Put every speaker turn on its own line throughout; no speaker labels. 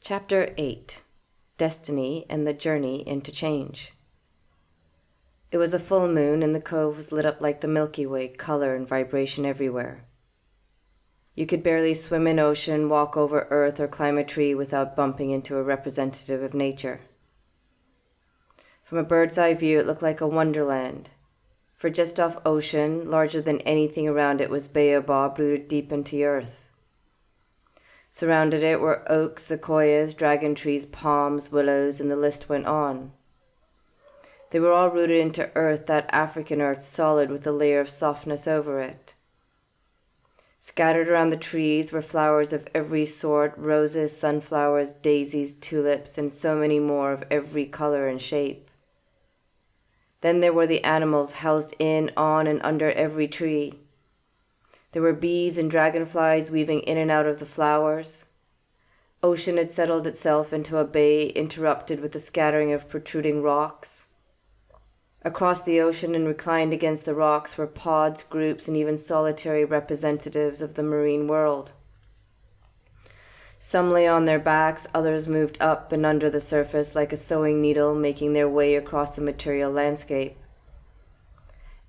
Chapter 8: Destiny and the Journey into Change. It was a full moon, and the cove was lit up like the Milky Way, color and vibration everywhere. You could barely swim in ocean, walk over earth, or climb a tree without bumping into a representative of nature. From a bird's eye view, it looked like a wonderland. For just off ocean, larger than anything around it, was baobab rooted deep into earth. Surrounded it were oaks, sequoias, dragon trees, palms, willows, and the list went on. They were all rooted into earth, that African earth, solid with a layer of softness over it. Scattered around the trees were flowers of every sort, roses, sunflowers, daisies, tulips, and so many more of every color and shape. Then there were the animals housed in, on, and under every tree. There were bees and dragonflies weaving in and out of the flowers. Ocean had settled itself into a bay interrupted with a scattering of protruding rocks. Across the ocean and reclined against the rocks were pods, groups, and even solitary representatives of the marine world. Some lay on their backs, others moved up and under the surface like a sewing needle, making their way across the material landscape.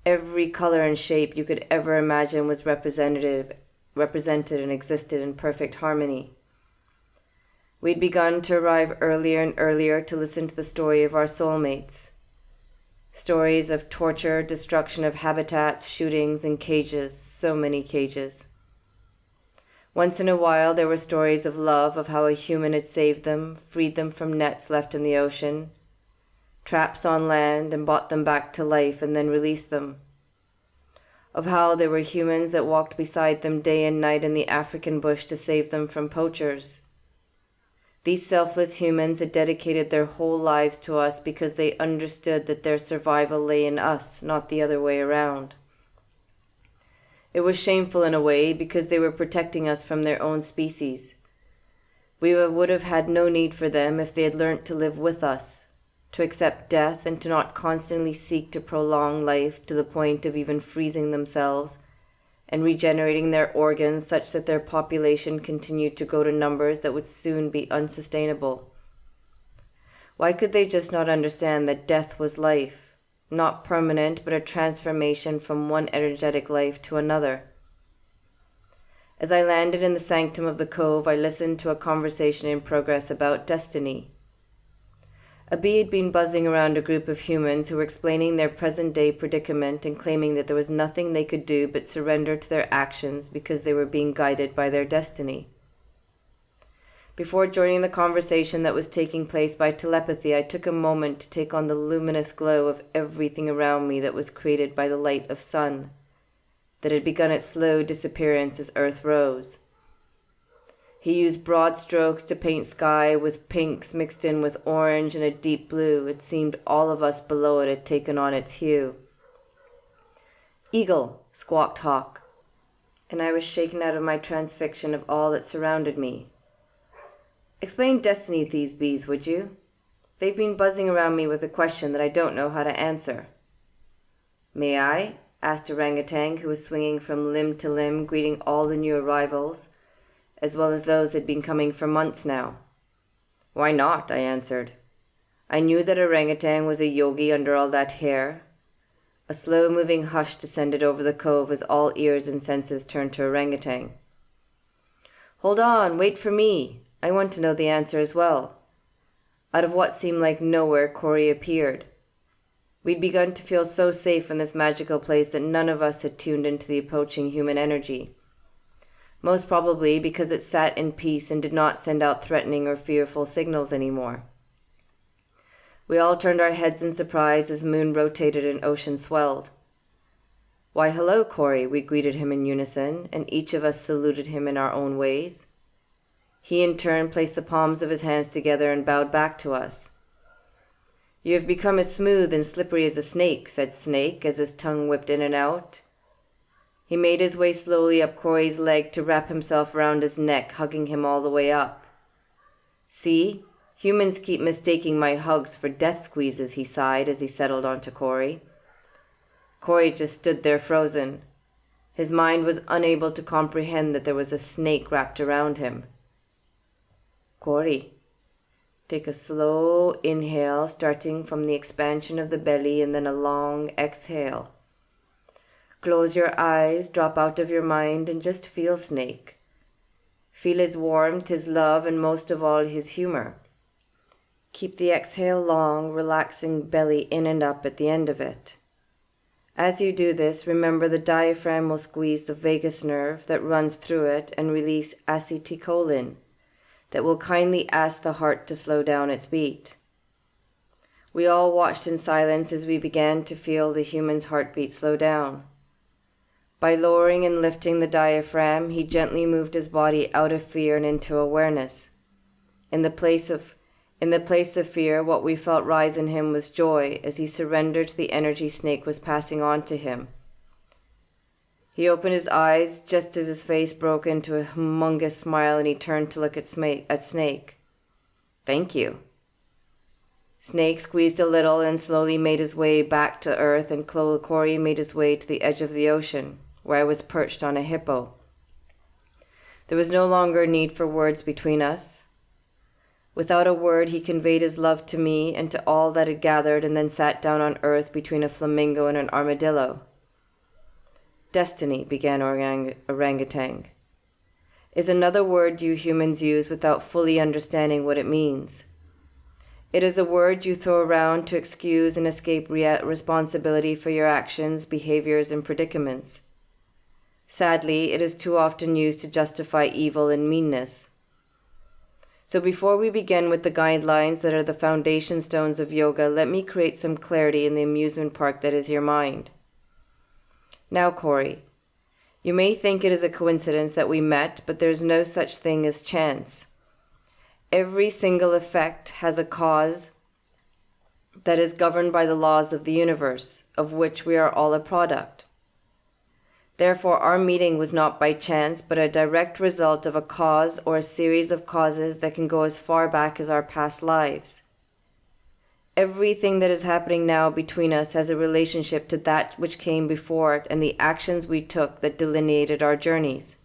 Every color and shape you could ever imagine was represented and existed in perfect harmony. We'd begun to arrive earlier and earlier to listen to the story of our soulmates. Stories of torture, destruction of habitats, shootings, and cages, so many cages. Once in a while there were stories of love, of how a human had saved them, freed them from nets left in the ocean, traps on land, and brought them back to life and then released them. Of how there were humans that walked beside them day and night in the African bush to save them from poachers. These selfless humans had dedicated their whole lives to us because they understood that their survival lay in us, not the other way around. It was shameful in a way because they were protecting us from their own species. We would have had no need for them if they had learnt to live with us, to accept death, and to not constantly seek to prolong life to the point of even freezing themselves and regenerating their organs such that their population continued to grow to numbers that would soon be unsustainable. Why could they just not understand that death was life, not permanent, but a transformation from one energetic life to another? As I landed in the sanctum of the cove, I listened to a conversation in progress about destiny. A bee had been buzzing around a group of humans who were explaining their present-day predicament and claiming that there was nothing they could do but surrender to their actions because they were being guided by their destiny. Before joining the conversation that was taking place by telepathy, I took a moment to take on the luminous glow of everything around me that was created by the light of sun, that had begun its slow disappearance as Earth rose. He used broad strokes to paint sky with pinks mixed in with orange and a deep blue. It seemed all of us below it had taken on its hue. "Eagle," squawked Hawk, and I was shaken out of my transfixion of all that surrounded me. "Explain destiny to these bees, would you? They've been buzzing around me with a question that I don't know how to answer." "May I?" asked Orangutan, who was swinging from limb to limb, greeting all the new arrivals, as well as those that had been coming for months now. "Why not?" I answered. I knew that Orangutan was a yogi under all that hair. A slow-moving hush descended over the cove as all ears and senses turned to Orangutan. "Hold on, wait for me. I want to know the answer as well." Out of what seemed like nowhere, Corey appeared. We'd begun to feel so safe in this magical place that none of us had tuned into the approaching human energy. Most probably because it sat in peace and did not send out threatening or fearful signals anymore. We all turned our heads in surprise as moon rotated and ocean swelled. "Why, hello, Corey," we greeted him in unison, and each of us saluted him in our own ways. He in turn placed the palms of his hands together and bowed back to us. "You have become as smooth and slippery as a snake," said Snake as his tongue whipped in and out. He made his way slowly up Corey's leg to wrap himself around his neck, hugging him all the way up. "See, humans keep mistaking my hugs for death squeezes," he sighed as he settled onto Corey. Corey just stood there frozen. His mind was unable to comprehend that there was a snake wrapped around him. "Corey," Take a slow inhale, starting from the expansion of the belly, and then a long exhale. Close your eyes, drop out of your mind, and just feel Snake. Feel his warmth, his love, and most of all, his humor. Keep the exhale long, relaxing belly in and up at the end of it. As you do this, remember the diaphragm will squeeze the vagus nerve that runs through it and release acetylcholine that will kindly ask the heart to slow down its beat. We all watched in silence as we began to feel the human's heartbeat slow down. By lowering and lifting the diaphragm, he gently moved his body out of fear and into awareness. In the place of fear, what we felt rise in him was joy as he surrendered to the energy Snake was passing on to him. He opened his eyes just as his face broke into a humongous smile, and he turned to look at Snake. "Thank you." Snake squeezed a little and slowly made his way back to earth, and Corey made his way to the edge of the ocean, where I was perched on a hippo. There was no longer need for words between us. Without a word, he conveyed his love to me and to all that had gathered, and then sat down on earth between a flamingo and an armadillo. "Destiny," began Orangutan, "is another word you humans use without fully understanding what it means. It is a word you throw around to excuse and escape responsibility for your actions, behaviors, and predicaments. Sadly, it is too often used to justify evil and meanness. So before we begin with the guidelines that are the foundation stones of yoga, let me create some clarity in the amusement park that is your mind. Now, Corey, you may think it is a coincidence that we met, but there's no such thing as chance. Every single effect has a cause that is governed by the laws of the universe, of which we are all a product. Therefore, our meeting was not by chance, but a direct result of a cause or a series of causes that can go as far back as our past lives. Everything that is happening now between us has a relationship to that which came before it and the actions we took that delineated our journeys.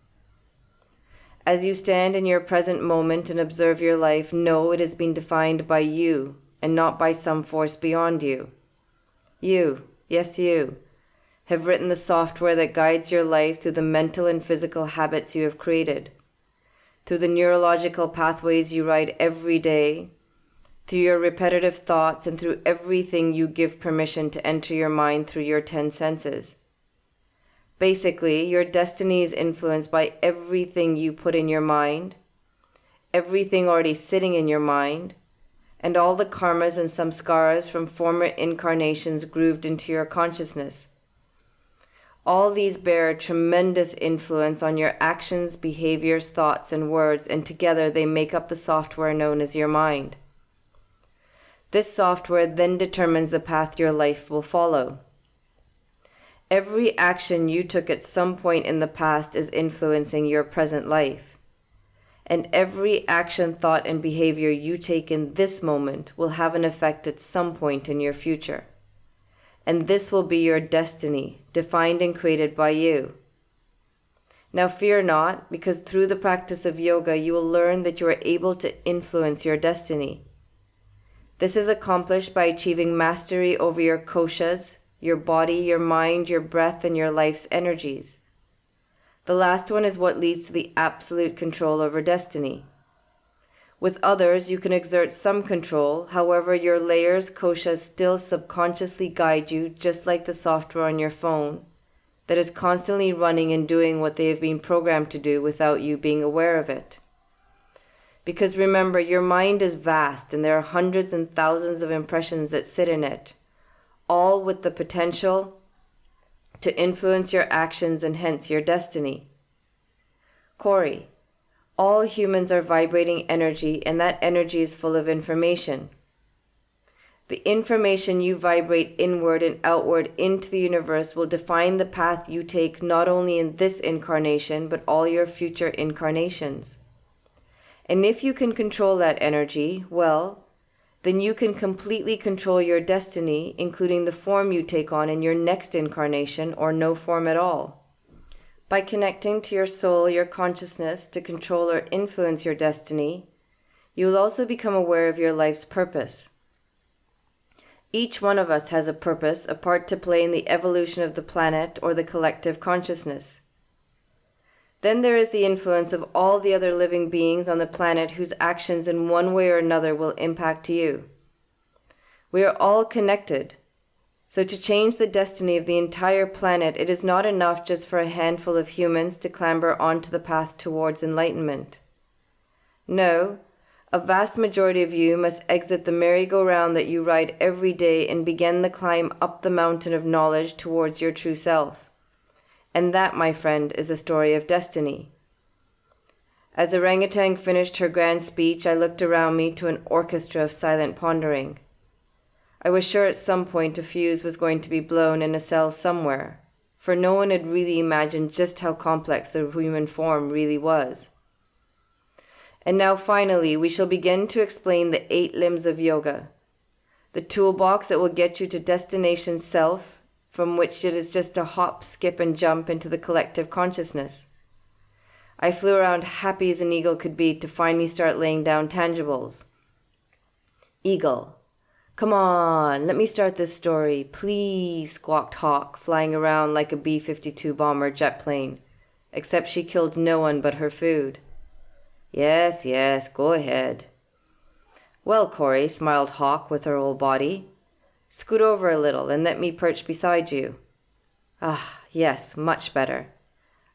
As you stand in your present moment and observe your life, know it has been defined by you and not by some force beyond you. You, yes you, have written the software that guides your life through the mental and physical habits you have created, through the neurological pathways you ride every day, through your repetitive thoughts, and through everything you give permission to enter your mind through your 10 senses. Basically, your destiny is influenced by everything you put in your mind, everything already sitting in your mind, and all the karmas and samskaras from former incarnations grooved into your consciousness. All these bear a tremendous influence on your actions, behaviors, thoughts, and words, and together they make up the software known as your mind. This software then determines the path your life will follow. Every action you took at some point in the past is influencing your present life. And every action, thought, and behavior you take in this moment will have an effect at some point in your future. And this will be your destiny, defined and created by you. Now fear not, because through the practice of yoga, you will learn that you are able to influence your destiny. This is accomplished by achieving mastery over your koshas, your body, your mind, your breath, and your life's energies. The last one is what leads to the absolute control over destiny. With others, you can exert some control. However, your layers, koshas, still subconsciously guide you, just like the software on your phone that is constantly running and doing what they have been programmed to do without you being aware of it. Because remember, your mind is vast and there are hundreds and thousands of impressions that sit in it, all with the potential to influence your actions and hence your destiny. Corey, all humans are vibrating energy, and that energy is full of information. The information you vibrate inward and outward into the universe will define the path you take not only in this incarnation, but all your future incarnations. And if you can control that energy, well, then you can completely control your destiny, including the form you take on in your next incarnation or no form at all. By connecting to your soul, your consciousness, to control or influence your destiny, you will also become aware of your life's purpose. Each one of us has a purpose, a part to play in the evolution of the planet or the collective consciousness. Then there is the influence of all the other living beings on the planet whose actions in one way or another will impact you. We are all connected. So to change the destiny of the entire planet, it is not enough just for a handful of humans to clamber onto the path towards enlightenment. No, a vast majority of you must exit the merry-go-round that you ride every day and begin the climb up the mountain of knowledge towards your true self. And that, my friend, is the story of destiny. As orangutan finished her grand speech, I looked around me to an orchestra of silent pondering. I was sure at some point a fuse was going to be blown in a cell somewhere, for no one had really imagined just how complex the human form really was. And now finally, we shall begin to explain the 8 limbs of yoga, the toolbox that will get you to destination self, from which it is just a hop, skip, and jump into the collective consciousness. I flew around happy as an eagle could be to finally start laying down tangibles. Eagle. Come on, let me start this story, please, squawked Hawk, flying around like a B-52 bomber jet plane, except she killed no one but her food. Yes, go ahead. Well, Corey, smiled Hawk with her whole body. Scoot over a little and let me perch beside you. Ah, yes, much better.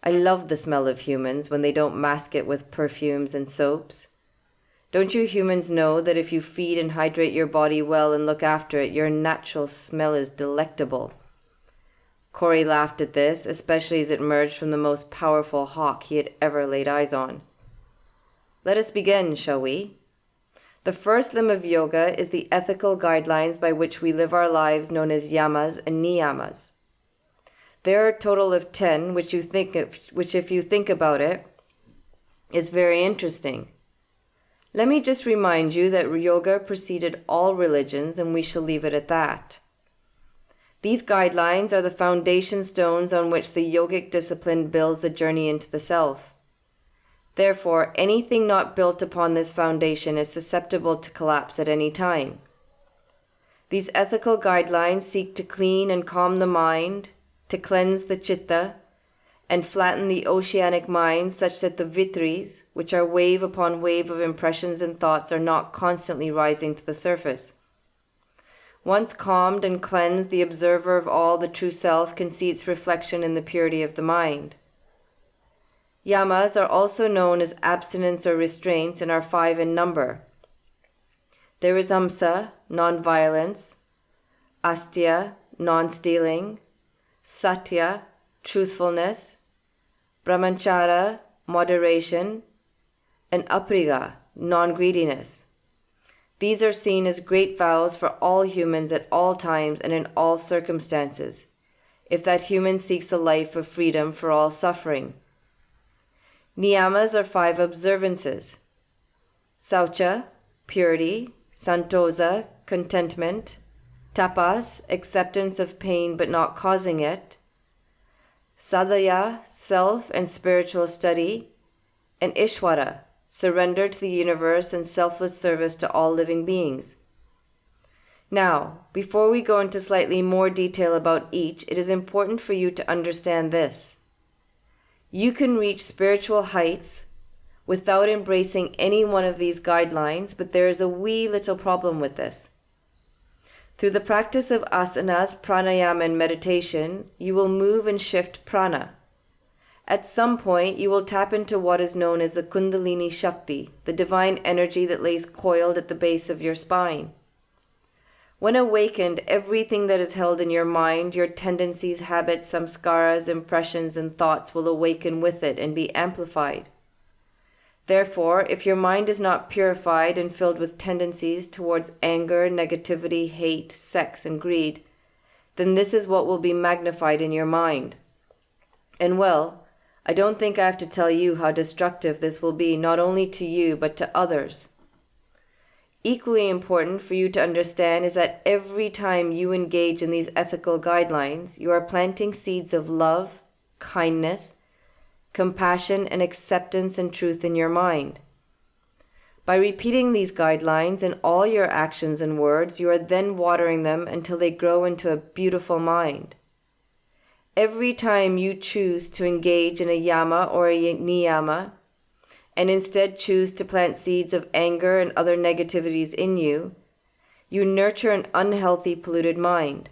I love the smell of humans when they don't mask it with perfumes and soaps. Don't you humans know that if you feed and hydrate your body well and look after it, your natural smell is delectable? Corey laughed at this, especially as it emerged from the most powerful hawk he had ever laid eyes on. Let us begin, shall we? The first limb of yoga is the ethical guidelines by which we live our lives, known as yamas and niyamas. There are a total of 10, which if you think about it, is very interesting. Let me just remind you that yoga preceded all religions, and we shall leave it at that. These guidelines are the foundation stones on which the yogic discipline builds the journey into the self. Therefore, anything not built upon this foundation is susceptible to collapse at any time. These ethical guidelines seek to clean and calm the mind, to cleanse the chitta, and flatten the oceanic mind such that the vitris, which are wave upon wave of impressions and thoughts, are not constantly rising to the surface. Once calmed and cleansed, the observer of all, the true self, can see its reflection in the purity of the mind. Yamas are also known as abstinence or restraints and are 5 in number. There is amsa, non-violence, astya, non-stealing, satya, truthfulness, brahmacharya, moderation, and apriga, non-greediness. These are seen as great vows for all humans at all times and in all circumstances, if that human seeks a life of freedom for all suffering. Niyamas are 5 observances: saucha, purity; santosa, contentment; tapas, acceptance of pain but not causing it; sadhya, self and spiritual study; and ishvara, surrender to the universe and selfless service to all living beings. Now, before we go into slightly more detail about each, it is important for you to understand this. You can reach spiritual heights without embracing any one of these guidelines, but there is a wee little problem with this. Through the practice of asanas, pranayama, and meditation, you will move and shift prana. At some point, you will tap into what is known as the Kundalini Shakti, the divine energy that lays coiled at the base of your spine. When awakened, everything that is held in your mind, your tendencies, habits, samskaras, impressions, and thoughts will awaken with it and be amplified. Therefore, if your mind is not purified and filled with tendencies towards anger, negativity, hate, sex, and greed, then this is what will be magnified in your mind. And well, I don't think I have to tell you how destructive this will be, not only to you, but to others. Equally important for you to understand is that every time you engage in these ethical guidelines, you are planting seeds of love, kindness, compassion, and acceptance and truth in your mind. By repeating these guidelines in all your actions and words, you are then watering them until they grow into a beautiful mind. Every time you choose to engage in a yama or a niyama, and instead choose to plant seeds of anger and other negativities in you, you nurture an unhealthy, polluted mind.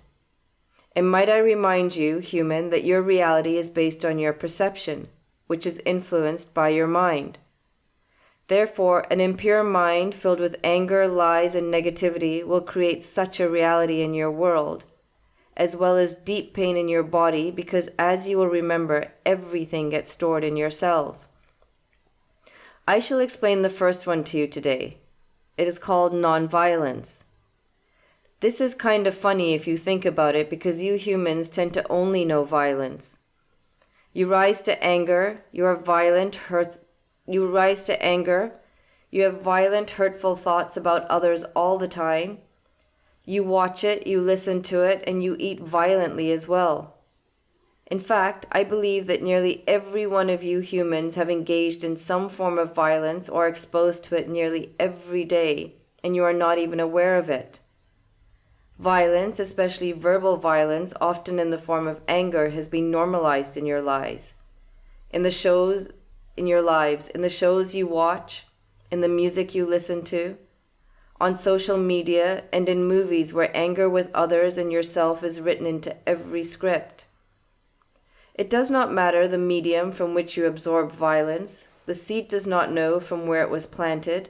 And might I remind you, human, that your reality is based on your perception, which is influenced by your mind. Therefore, an impure mind filled with anger, lies, and negativity will create such a reality in your world, as well as deep pain in your body, because as you will remember, everything gets stored in your cells. I shall explain the first one to you today. It is called nonviolence. This is kind of funny if you think about it, because you humans tend to only know violence. You rise to anger, you have violent, hurtful thoughts about others all the time. You watch it, you listen to it, and you eat violently as well. In fact, I believe that nearly every one of you humans have engaged in some form of violence or exposed to it nearly every day, and you are not even aware of it. Violence, especially verbal violence, often in the form of anger, has been normalized in your lives. In the shows you watch, in the music you listen to, on social media, and in movies where anger with others and yourself is written into every script. It does not matter the medium from which you absorb violence. The seed does not know from where it was planted.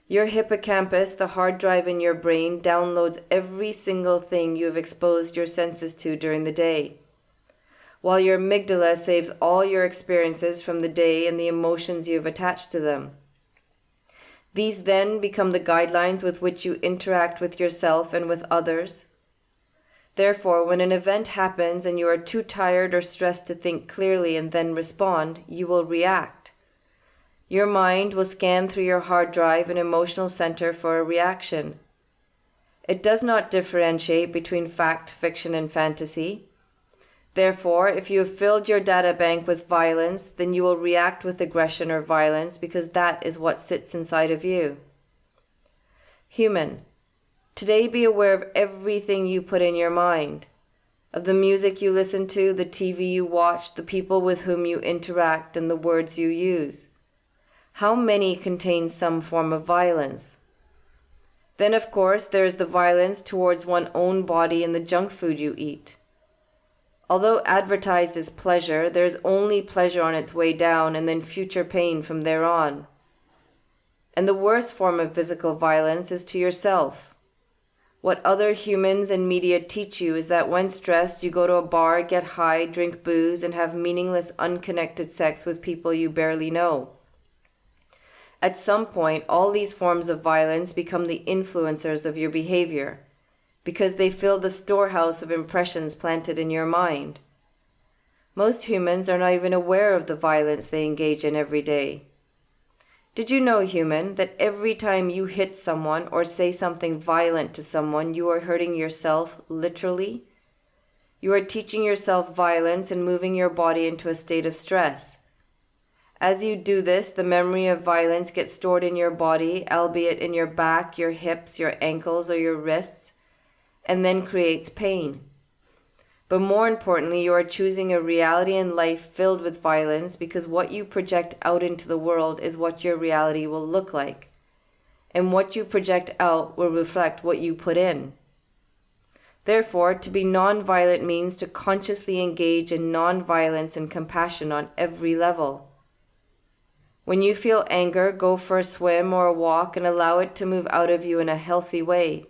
Your hippocampus, the hard drive in your brain, downloads every single thing you have exposed your senses to during the day, while your amygdala saves all your experiences from the day and the emotions you have attached to them. These then become the guidelines with which you interact with yourself and with others. Therefore, when an event happens and you are too tired or stressed to think clearly and then respond, you will react. Your mind will scan through your hard drive and emotional center for a reaction. It does not differentiate between fact, fiction, and fantasy. Therefore, if you have filled your data bank with violence, then you will react with aggression or violence because that is what sits inside of you. Human, today be aware of everything you put in your mind, of the music you listen to, the TV you watch, the people with whom you interact, and the words you use. How many contain some form of violence? Then, of course, there is the violence towards one's own body and the junk food you eat. Although advertised as pleasure, there is only pleasure on its way down and then future pain from there on. And the worst form of physical violence is to yourself. What other humans and media teach you is that when stressed, you go to a bar, get high, drink booze, and have meaningless, unconnected sex with people you barely know. At some point, all these forms of violence become the influencers of your behavior, because they fill the storehouse of impressions planted in your mind. Most humans are not even aware of the violence they engage in every day. Did you know, human, that every time you hit someone or say something violent to someone, you are hurting yourself literally? You are teaching yourself violence and moving your body into a state of stress. As you do this, the memory of violence gets stored in your body, albeit in your back, your hips, your ankles, or your wrists, and then creates pain. But more importantly, you are choosing a reality in life filled with violence because what you project out into the world is what your reality will look like. And what you project out will reflect what you put in. Therefore, to be non-violent means to consciously engage in non-violence and compassion on every level. When you feel anger, go for a swim or a walk and allow it to move out of you in a healthy way.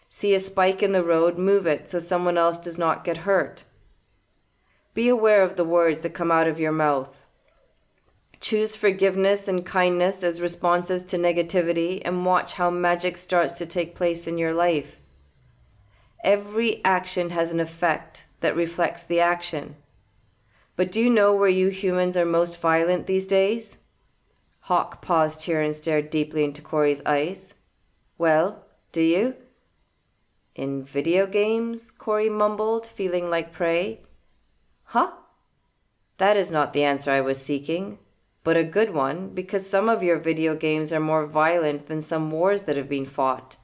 See a spike in the road, move it so someone else does not get hurt. Be aware of the words that come out of your mouth. Choose forgiveness and kindness as responses to negativity and watch how magic starts to take place in your life. Every action has an effect that reflects the action. But do you know where you humans are most violent these days? Hawk paused here and stared deeply into Corey's eyes. Well, do you? In video games, Corey mumbled, feeling like prey. Huh? That is not the answer I was seeking. but a good one, because some of your video games are more violent than some wars that have been fought.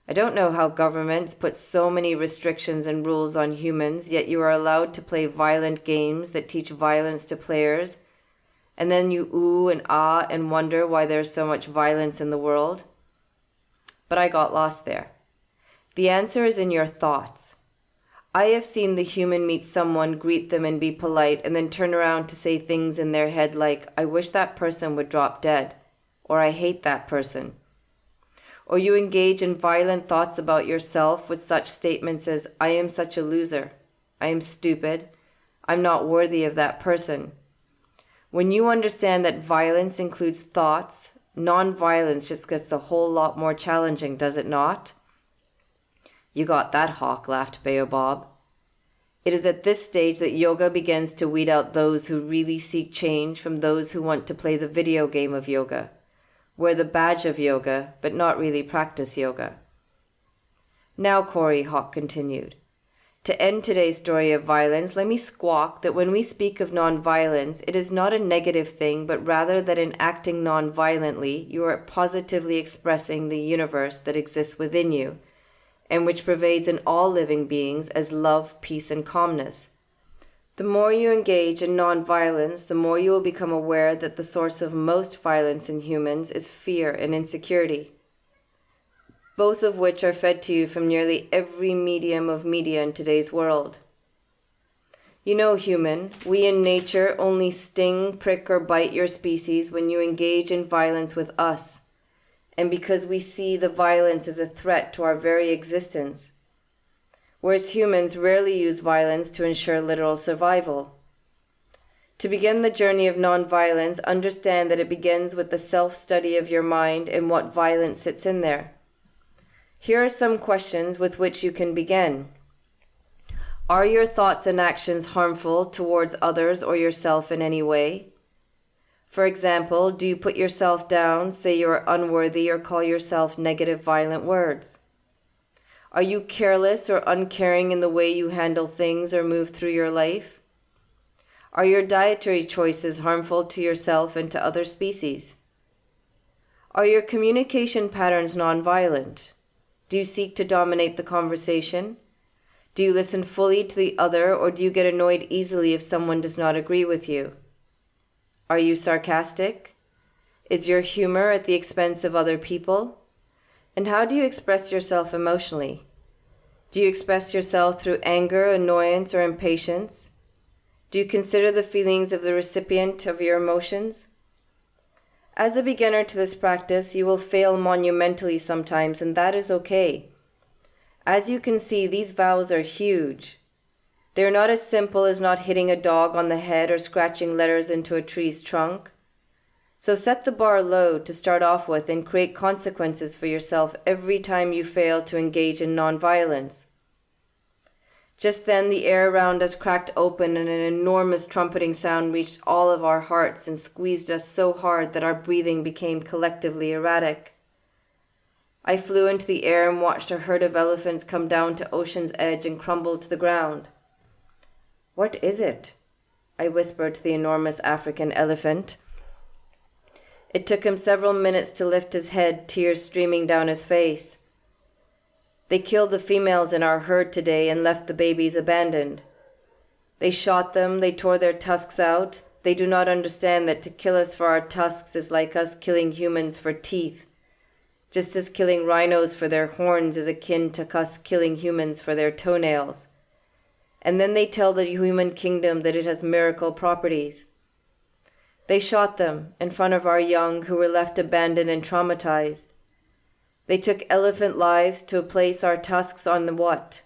I don't know how governments put so many restrictions and rules on humans, yet you are allowed to play violent games that teach violence to players, and then you ooh and ah and wonder why there's so much violence in the world. But I got lost there. The answer is in your thoughts. I have seen the human meet someone, greet them and be polite, and then turn around to say things in their head like, I wish that person would drop dead, or I hate that person. Or you engage in violent thoughts about yourself with such statements as, I am such a loser, I am stupid, I'm not worthy of that person. When you understand that violence includes thoughts, non-violence just gets a whole lot more challenging, does it not? You got that, Hawk, laughed Baobab. It is at this stage that yoga begins to weed out those who really seek change from those who want to play the video game of yoga, wear the badge of yoga, but not really practice yoga. Now, Corey, Hawk continued, to end today's story of violence, let me squawk that when we speak of non-violence, it is not a negative thing, but rather that in acting non-violently, you are positively expressing the universe that exists within you, and which pervades in all living beings as love, peace, and calmness. The more you engage in non-violence, the more you will become aware that the source of most violence in humans is fear and insecurity, both of which are fed to you from nearly every medium of media in today's world. You know, human, we in nature only sting, prick, or bite your species when you engage in violence with us, and because we see the violence as a threat to our very existence, whereas humans rarely use violence to ensure literal survival. To begin the journey of non-violence, understand that it begins with the self-study of your mind and what violence sits in there. Here are some questions with which you can begin. Are your thoughts and actions harmful towards others or yourself in any way? For example, do you put yourself down, say you are unworthy, or call yourself negative, violent words? Are you careless or uncaring in the way you handle things or move through your life? Are your dietary choices harmful to yourself and to other species? Are your communication patterns nonviolent? Do you seek to dominate the conversation? Do you listen fully to the other, or do you get annoyed easily if someone does not agree with you? Are you sarcastic? Is your humor at the expense of other people? And how do you express yourself emotionally? Do you express yourself through anger, annoyance, or impatience? Do you consider the feelings of the recipient of your emotions? As a beginner to this practice, you will fail monumentally sometimes, and that is okay. As you can see, these vows are huge. They are not as simple as not hitting a dog on the head or scratching letters into a tree's trunk. So set the bar low to start off with and create consequences for yourself every time you fail to engage in nonviolence. Just then the air around us cracked open and an enormous trumpeting sound reached all of our hearts and squeezed us so hard that our breathing became collectively erratic. I flew into the air and watched a herd of elephants come down to ocean's edge and crumble to the ground. What is it? I whispered to the enormous African elephant. It took him several minutes to lift his head, tears streaming down his face. They killed the females in our herd today and left the babies abandoned. They shot them, they tore their tusks out. They do not understand that to kill us for our tusks is like us killing humans for teeth, just as killing rhinos for their horns is akin to us killing humans for their toenails. And then they tell the human kingdom that it has miracle properties. They shot them in front of our young who were left abandoned and traumatized. They took elephant lives to place our tusks on the what?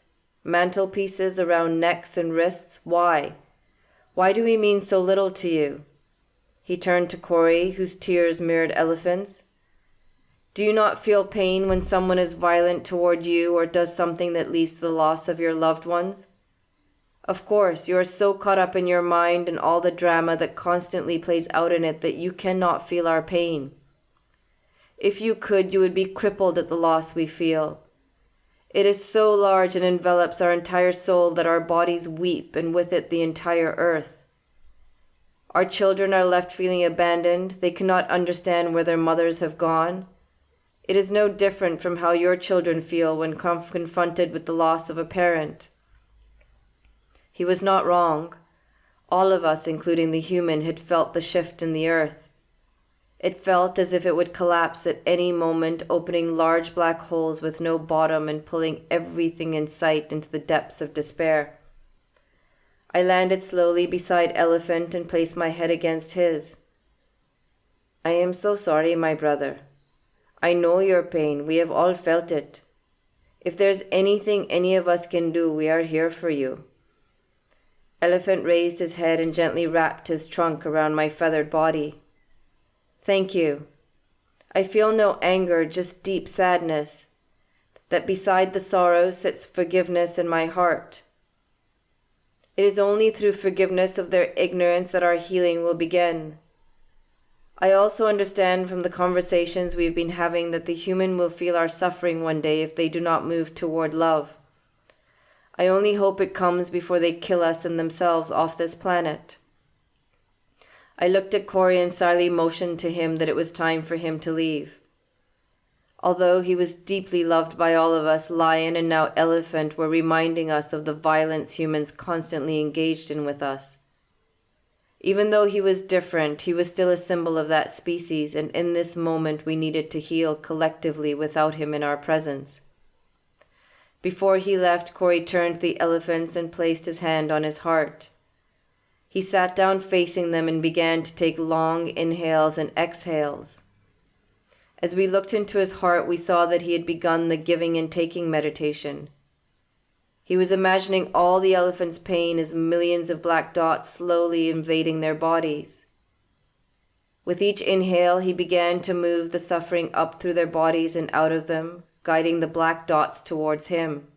Mantelpieces around necks and wrists? Why? Why do we mean so little to you? He turned to Corey, whose tears mirrored elephants. Do you not feel pain when someone is violent toward you or does something that leads to the loss of your loved ones? Of course, you are so caught up in your mind and all the drama that constantly plays out in it that you cannot feel our pain. If you could, you would be crippled at the loss we feel. It is so large and envelops our entire soul that our bodies weep, and with it the entire earth. Our children are left feeling abandoned. They cannot understand where their mothers have gone. It is no different from how your children feel when confronted with the loss of a parent. He was not wrong. All of us, including the human, had felt the shift in the earth. It felt as if it would collapse at any moment, opening large black holes with no bottom and pulling everything in sight into the depths of despair. I landed slowly beside Elephant and placed my head against his. I am so sorry, my brother. I know your pain. We have all felt it. If there's anything any of us can do, we are here for you. Elephant raised his head and gently wrapped his trunk around my feathered body. Thank you. I feel no anger, just deep sadness, that beside the sorrow sits forgiveness in my heart. It is only through forgiveness of their ignorance that our healing will begin. I also understand from the conversations we've been having that the human will feel our suffering one day if they do not move toward love. I only hope it comes before they kill us and themselves off this planet. I looked at Corey and silently motioned to him that it was time for him to leave. Although he was deeply loved by all of us, Lion and now Elephant were reminding us of the violence humans constantly engaged in with us. Even though he was different, he was still a symbol of that species, and in this moment we needed to heal collectively without him in our presence. Before he left, Corey turned to the elephants and placed his hand on his heart. He sat down facing them and began to take long inhales and exhales. As we looked into his heart, we saw that he had begun the giving and taking meditation. He was imagining all the elephants' pain as millions of black dots slowly invading their bodies. With each inhale, he began to move the suffering up through their bodies and out of them, guiding the black dots towards him.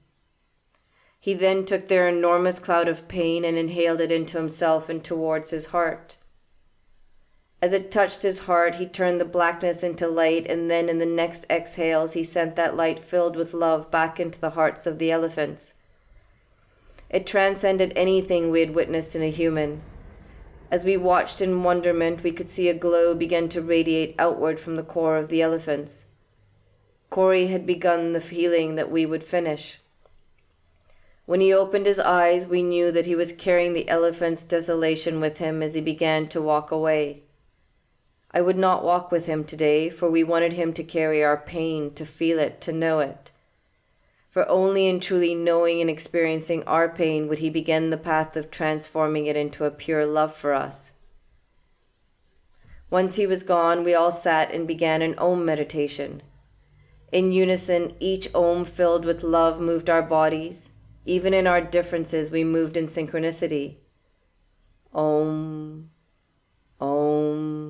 He then took their enormous cloud of pain and inhaled it into himself and towards his heart. As it touched his heart, he turned the blackness into light, and then in the next exhales, he sent that light filled with love back into the hearts of the elephants. It transcended anything we had witnessed in a human. As we watched in wonderment, we could see a glow begin to radiate outward from the core of the elephants. Corey had begun the healing that we would finish. When he opened his eyes, we knew that he was carrying the elephant's desolation with him as he began to walk away. I would not walk with him today, for we wanted him to carry our pain, to feel it, to know it. For only in truly knowing and experiencing our pain would he begin the path of transforming it into a pure love for us. Once he was gone, we all sat and began an Om meditation. In unison, each Om filled with love moved our bodies. Even in our differences, we moved in synchronicity. Om, Om.